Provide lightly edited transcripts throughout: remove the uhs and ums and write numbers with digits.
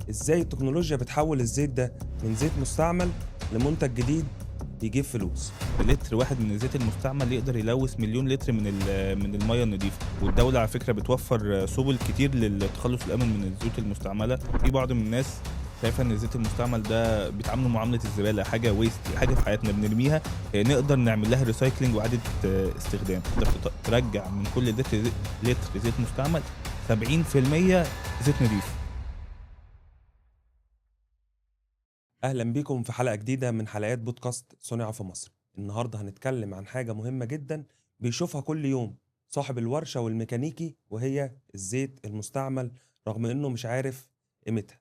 ازاي التكنولوجيا بتحول الزيت ده من زيت مستعمل لمنتج جديد بيجيب فلوس. لتر واحد من الزيت المستعمل يقدر يلوث مليون لتر من الميه النظيفه، والدوله على فكره بتوفر سبل كتير للتخلص الامن من الزيوت المستعمله. في بعض من الناس شايفه ان الزيت المستعمل ده بيتعاملوا معامله الزباله، حاجه ويست، حاجه في حياتنا بنرميها. نقدر نعمل لها ريسايكلينج واعاده استخدام. تقدر ترجع من كل لتر زيت مستعمل 70% زيت نظيف. اهلا بيكم في حلقة جديدة من حلقات بودكاست صنع في مصر. النهاردة هنتكلم عن حاجة مهمة جدا بيشوفها كل يوم صاحب الورشة والميكانيكي، وهي الزيت المستعمل رغم انه مش عارف قيمتها.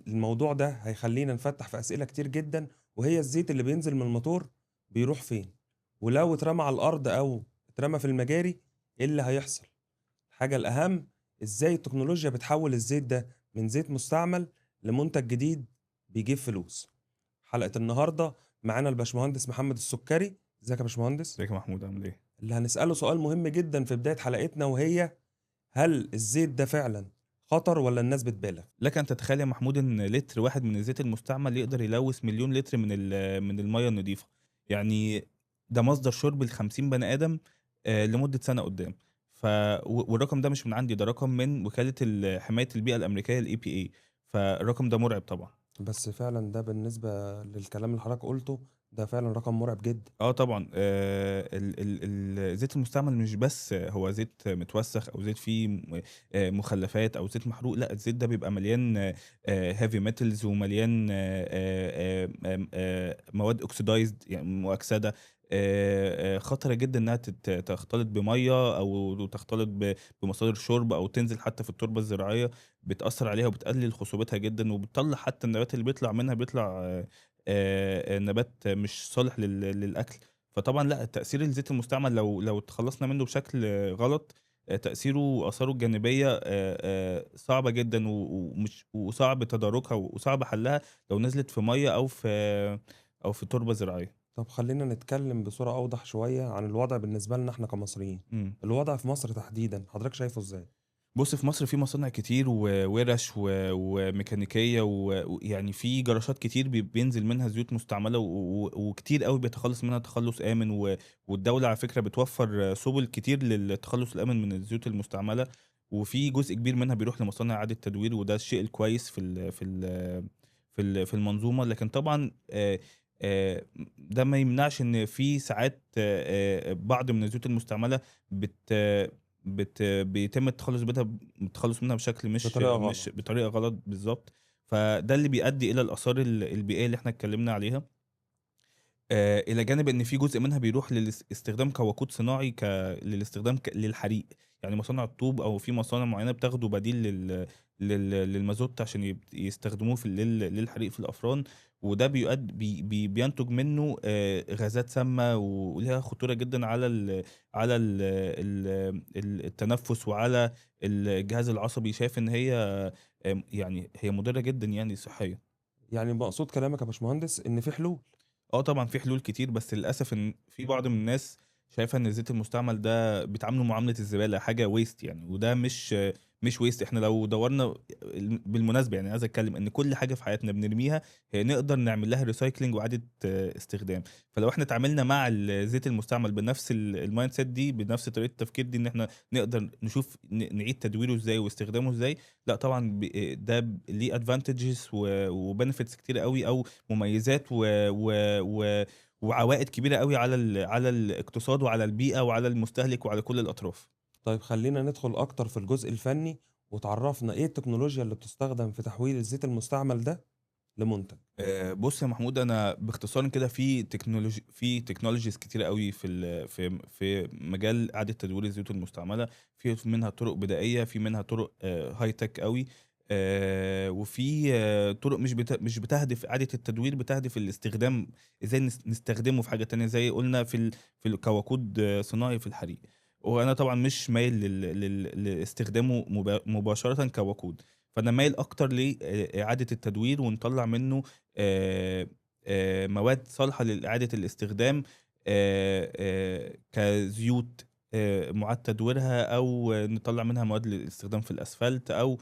الموضوع ده هيخلينا نفتح في أسئلة كتير جدا، وهي الزيت اللي بينزل من الموتور بيروح فين؟ ولو اترمى على الأرض أو اترمى في المجاري ايه اللي هيحصل؟ الحاجة الأهم، ازاي التكنولوجيا بتحول الزيت ده من زيت مستعمل لمنتج جديد بيجيب فلوس. حلقة النهاردة معانا الباشمهندس محمد السكري. ازيك يا باشمهندس؟ ازيك يا محمود، عامل ايه؟ اللي هنسأله سؤال مهم جدا في بداية حلقتنا، وهي هل الزيت ده فعلا خطر ولا الناس بتبالغ؟ لك ان تتخيل يا محمود ان لتر واحد من الزيت المستعمل يقدر يلوث مليون لتر من الميه النظيفه. يعني ده مصدر شرب ل 50 بني ادم لمده سنه قدام. ف والرقم ده مش من عندي، ده رقم من وكاله حمايه البيئه الامريكيه الاي بي اي. فالرقم ده مرعب طبعا. بس فعلا ده بالنسبة للكلام اللي حضرتك قلته ده فعلا رقم مرعب جدا. اه طبعا. الزيت المستعمل مش بس هو زيت متوسخ او زيت فيه مخلفات او زيت محروق. لا، الزيت ده بيبقى مليان هيفي ميتالز، ومليان مواد اوكسيدايزد يعني مؤكسده. خطره جدا انها تختلط بميه او تختلط بمصادر شرب او تنزل حتى في التربه الزراعيه. بتاثر عليها وبتقلل خصوبتها جدا، وبتطلع حتى النبات اللي بيطلع منها بيطلع نبات مش صالح للأكل. فطبعًا لأ، تأثير الزيت المستعمل لو تخلّصنا منه بشكل غلط، تأثيره آثاره الجانبية صعبة جدًا، وصعب تداركها وصعب حلّها لو نزلت في مَيّة أو في تربة زراعية. طب خلينا نتكلم بصورة أوضح شوية عن الوضع بالنسبة لنا احنا كمصريين. إمم. الوضع في مصر تحديدا حضرتك شايفه ازاي؟ بُص، في مصر في مصانع كتير ووِرَش وميكانيكية ويعني في جراشات كتير بينزل منها زيوت مستعملة وكتير أوي بيتخلّص منها تخلُّص آمن والدولة على فكرة بتوفّر سُبل كتير للتخلُّص الآمن من الزيوت المستعملة، وفي جزء كبير منها بيروح لمصانع إعادة تدوير، وده الشيء الكويس في المنظومة. لكن طبعًا ده ما يمنعش إن في ساعات بعض من الزيوت المستعملة بت بيتم التخلُّص منها بشكل بطريقة مش غلط. بطريقة غلط بالضبط. فده اللي بيؤدّي إلى الآثار البيئية اللي إحنا اتكلّمنا عليها. إلى جانب إن في جزء منها بيروح استخدام كوقود صناعي للاستخدام للحريق. يعني مصانع الطوب أو في مصانع معيّنة بتاخده بديل للمازوت عشان يستخدموه للحريق في الأفران. وده بيؤد بي بي بينتج منّه غازات سامة وليها خطورة جدًا على التنفس وعلى الجهاز العصبي. شايف إن هي يعني هي مُضرة جدًا يعني صحيًا. يعني مقصود كلامك يا باشمهندس إن في حلول. آه طبعًا في حلول كتير، بس للأسف إن في بعض من الناس شايفة إن الزيت المستعمل ده بيتعاملوا معاملة الزبالة، حاجة waste يعني. وده مش waste. إحنا لو دَوَّرنا بالمناسبة يعني عايز أتكلم إن كل حاجة في حياتنا بنرميها هي نقدر نعمل لها recycling وإعادة استخدام. فلو إحنا اتعاملنا مع الزيت المستعمل بنفس الmindset دي، بنفس طريقة التفكير دي، إن إحنا نقدر نشوف نعيد تدويره إزاي واستخدامه إزاي. لأ طبعًا ده ليه advantages وbenefits كتيرة أوي، أو مميزات و و وعوائد كبيرة أوي على الاقتصاد وعلى البيئة وعلى المستهلك وعلى كل الأطراف. طيب خلينا ندخل أكتر في الجزء الفني، وتعرفنا إيه التكنولوجيا اللي بتستخدم في تحويل الزيت المستعمل ده لمنتج. بُص يا محمود، أنا باختصار كده في technologies كتيرة أوي في مجال إعادة تدوير الزيوت المستعملة. في منها طرق بدائية، في منها طرق high tech أوي. وفي طرق مش بتهدف إعادة التدوير، بتهدف الاستخدام. إزاي نستخدمه في حاجة تانية، زي قُلنا كوقود صناعي في الحريق. وأنا طبعًا مش مايل لاستخدامه مباشرةً كوقود. فأنا مايل أكتر إعادة التدوير ونطلّع منّه آآ مواد صالحة لإعادة الاستخدام، كزيوت مُعاد تدويرها، أو نطلّع منها مواد للاستخدام في الأسفلت، أو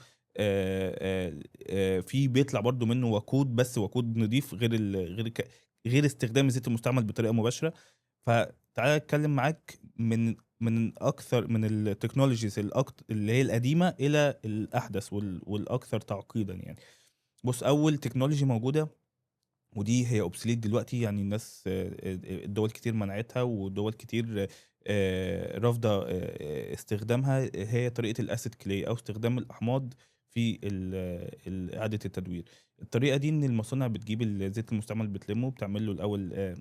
في بيطلع برضه منه وقود، بس وقود نضيف غير استخدام الزيت المستعمل بطريقه مباشره. فتعالى اتكلم معاك من اكثر من التكنولوجيز اللي هي القديمه الى الاحدث والاكثر تعقيدا يعني. بص، اول تكنولوجي موجوده ودي هي اوبسليت دلوقتي، يعني الناس الدول كتير منعتها، ودول كتير رافضه استخدامها، هي طريقه الاسيد كلي او استخدام الاحماض في اعاده التدوير. الطريقه دي ان المصانع بتجيب الزيت المستعمل، بتلمه، بتعمل له الاول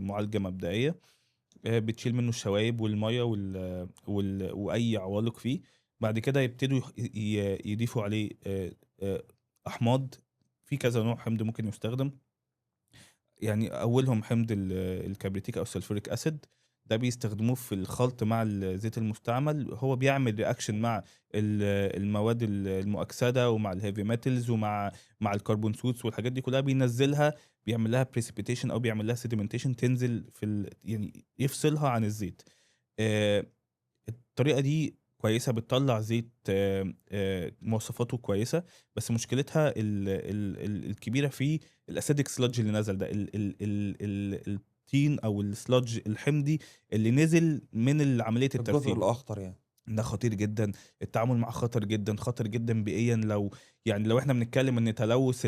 معالجه مبدئيه، بتشيل منه الشوايب والميه واي عوالق فيه. بعد كده يبتدوا يضيفوا عليه احماض. في كذا نوع حمض ممكن يستخدم، يعني اولهم حمض الكبريتيك او السلفوريك اسيد. ده بيستخدموه في الخلط مع الزيت المستعمل، هو بيعمل رياكشن مع المواد المؤكسده ومع الهيفي ميتالز مع الكربون سوتس والحاجات دي كلها، بينزلها، بيعمل لها بريسيبيتيشن او بيعمل لها سيديمنتيشن، تنزل يعني يفصلها عن الزيت. آه، الطريقة دي كويسة، بتطلّع زيت مواصفاته كويسة، بس مشكلتها الكبيرة في الacidic sludge اللي نزل ده، الطين أو الsludge الحمضي اللي نزل من عملية الجزء الترسيب. الأخطر يعني. ده خطير جدًا، التعامل معاه خطر جدًا، خطر جدًا بيئيًا. لو إحنا بنتكلم إن تلوث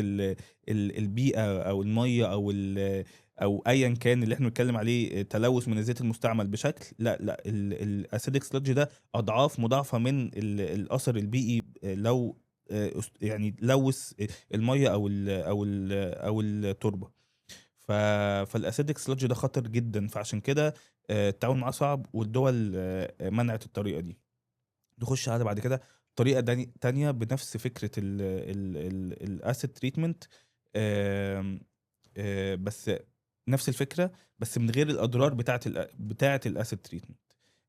البيئة أو المَيّة أو أيًا كان اللي إحنا بنتكلم عليه تلوث من الزيت المستعمل بشكل، لأ، الacidic sludge ده أضعاف مضاعفة من الأثر البيئي لو يعني لوث المَيّة أو التربة. ف فالacidic sludge ده خطر جدًا، فعشان كده التعامل معاه صعب، والدول منعت الطريقة دي. نخش على بعد كده طريقة تانية بنفس فكرة الاسيد تريتمنت، بس نفس الفكرة، بس من غير الأضرار بتاعة الاسيد تريتمنت،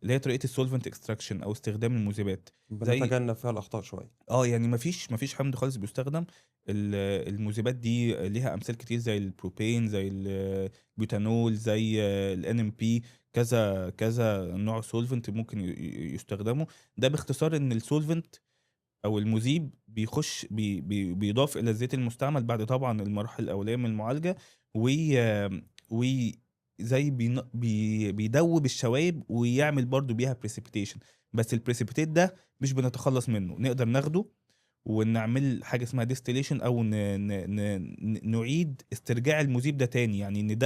اللي هي طريقة السولفنت اكستراكشن أو استخدام المذيبات. زي بنتجنب فيها الأخطاء شوية. يعني مفيش حمض خالص بيستخدم. المذيبات دي ليها أمثال كتير، زي البروبين، زي البيوتانول، زي الNMP، كذا كذا نوع سولفنت ممكن يستخدموا. ده باختصار ان السولفنت او المذيب بيخش بيضاف الى الزيت المستعمل بعد طبعا المراحل الاوليه من المعالجه، وي وي زي بيدوب الشوايب ويعمل برضو بيها بريسيبيتيشن. بس البريسيبيتيت ده مش بنتخلص منه، نقدر ناخده ونعمل حاجه اسمها ديستيليشن، او نعيد استرجاع المذيب ده تاني، يعني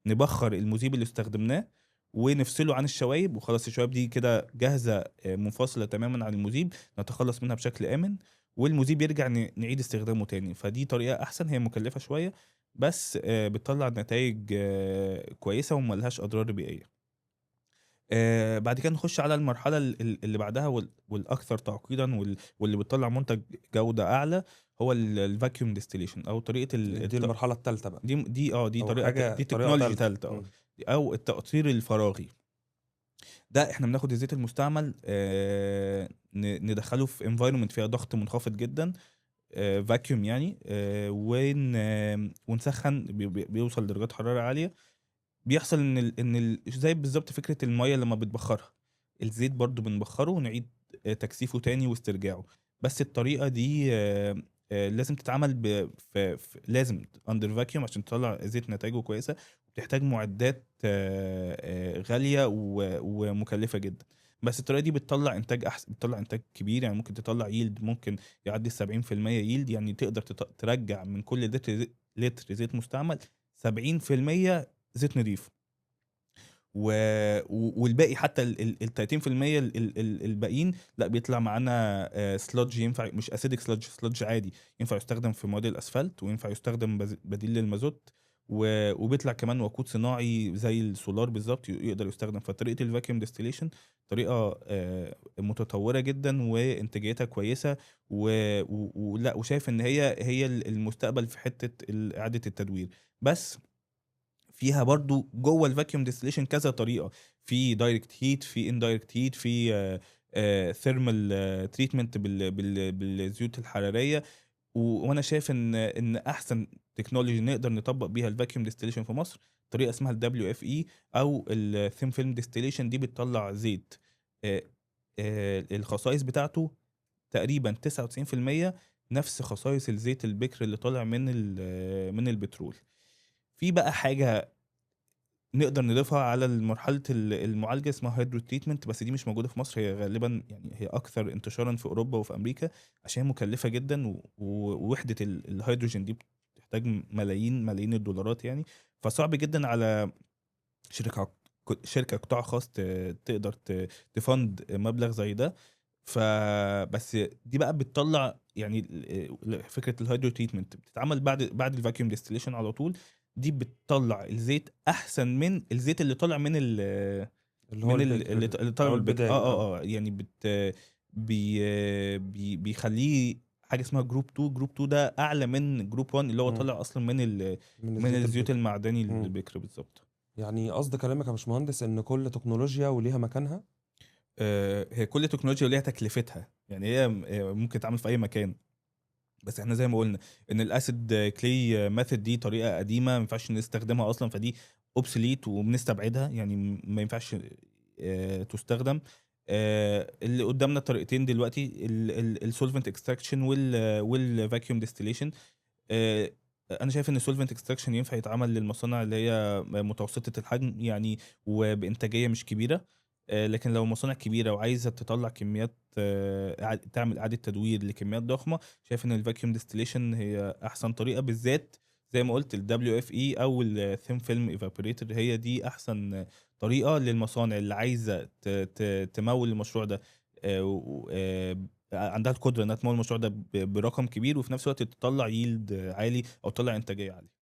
نبخر المذيب اللي استخدمناه ونفصله عن الشوايب، وخلاص الشوايب دي كده جاهزه منفصله تماما عن المذيب، نتخلص منها بشكل امن، والمذيب يرجع نعيد استخدامه تاني. فدي طريقه احسن، هي مكلفه شويه، بس بتطلع نتائج كويسه وملهاش اضرار بيئيه. بعد كده نخش على المرحلة اللي بعدها والأكثر تعقيدًا واللي بتطلّع منتج جودة أعلى، هو الvacuum distillation أو طريقة دي المرحلة التالتة بقى. دي أو طريقة حاجة دي طريقة technology تالتة. تالتة، أو التقطير الفراغي. ده إحنا بناخد الزيت المستعمل، ندخّله في environment فيها ضغط منخفض جدًا، vacuum يعني، ونسخّن، بيوصل لدرجات حرارة عالية. بيحصل زي بالضبط فكرة المَيّة لمّا بتبخّرها، الزيت برضه بنبخّره ونعيد تكثيفه تاني واسترجاعه. بس الطريقة دي لازم تتعمل لازم under vacuum عشان تطلّع زيت نتايجه كويسة، وبتحتاج معدات غالية ومكلفة جدًا. بس الطريقة دي بتطلّع إنتاج بتطلّع إنتاج كبير، يعني ممكن تطلّع yield ممكن يعدّي ال70% yield، يعني تقدر ترجّع من كل لتر زيت مستعمل 70% زيت نضيف. و والباقي حتى ال30% الباقيين لأ، بيطلع معانا sludge ينفع، مش acidic sludge عادي، ينفع يستخدم في مواد الأسفلت، وينفع يستخدم بديل للمازوت، وبيطلع كمان وقود صناعي زي السولار بالضبط، يقدر يستخدم. فطريقة الvacuum distillation طريقة متطورة جدًا وإنتاجيتها كويسة، و و ولأ، وشايف إن هي المستقبل في حتة إعادة التدوير. بس فيها برضه جوّه الvacuum distillation كذا طريقة، في direct heat، في indirect heat، في thermal treatment بالزيوت الحرارية. وأنا شايف إن أحسن تكنولوجي نقدر نطبّق بيها الvacuum distillation في مصر طريقة اسمها الWFE أو الthin film distillation. دي بتطلّع زيت الخصائص بتاعته تقريبا 99% نفس خصائص الزيت البكر اللي طالع من البترول. في بقى حاجه نقدر نضيفها على مرحله المعالجه اسمها هيدرو تريتمنت، بس دي مش موجوده في مصر، هي غالبا يعني هي اكثر انتشارا في اوروبا وفي امريكا عشان هي مكلفه جدا، ووحده الهيدروجين دي بتحتاج ملايين الدولارات يعني. فصعب جدا على شركه شركه قطاع خاص تقدر تفند مبلغ زي ده. فبس دي بقى بتطلع يعني فكره الهيدرو تريتمنت بتتعمل بعد الفاكيوم ديستليشن على طول. دي بتطلع الزيت احسن من الزيت اللي طالع اللي هو البكر اللي طالع او بالبكر. البدائي يعني بيخليه حاجه اسمها جروب 2. جروب 2 ده اعلى من جروب 1 اللي هو مم. طالع اصلا من من الزيت الزيوت البكر. المعدني مم. البكر بالظبط. يعني قصد كلامك يا باشمهندس ان كل تكنولوجيا وليها مكانها. هي كل تكنولوجيا وليها تكلفتها، يعني هي ممكن تتعمل في اي مكان. بس احنا زي ما قلنا ان الاسيد كلي ميثود دي طريقه قديمه ما ينفعش نستخدمها اصلا، فدي اوبسوليت وبنستبعدها، يعني ما ينفعش تستخدم. اللي قدامنا طريقتين دلوقتي، السولفنت اكستراكشن والفاكيوم ديستليشن. انا شايف ان السولفنت اكستراكشن ينفع يتعمل للمصانع اللي هي متوسطه الحجم يعني وبانتاجيه مش كبيره. لكن لو مصانع كبيره وعايزه تطلع كميات، تعمل اعاده تدوير لكميات ضخمه، شايف ان الفاكيوم ديستليشن هي احسن طريقه، بالذات زي ما قلت الدبليو اف اي او الثين فيلم ايفابوريتور، هي دي احسن طريقه للمصانع اللي عايزه تمول المشروع ده. عندها القدره انها تمول المشروع ده برقم كبير، وفي نفس الوقت تطلع ييلد عالي او تطلع انتاجيه عاليه.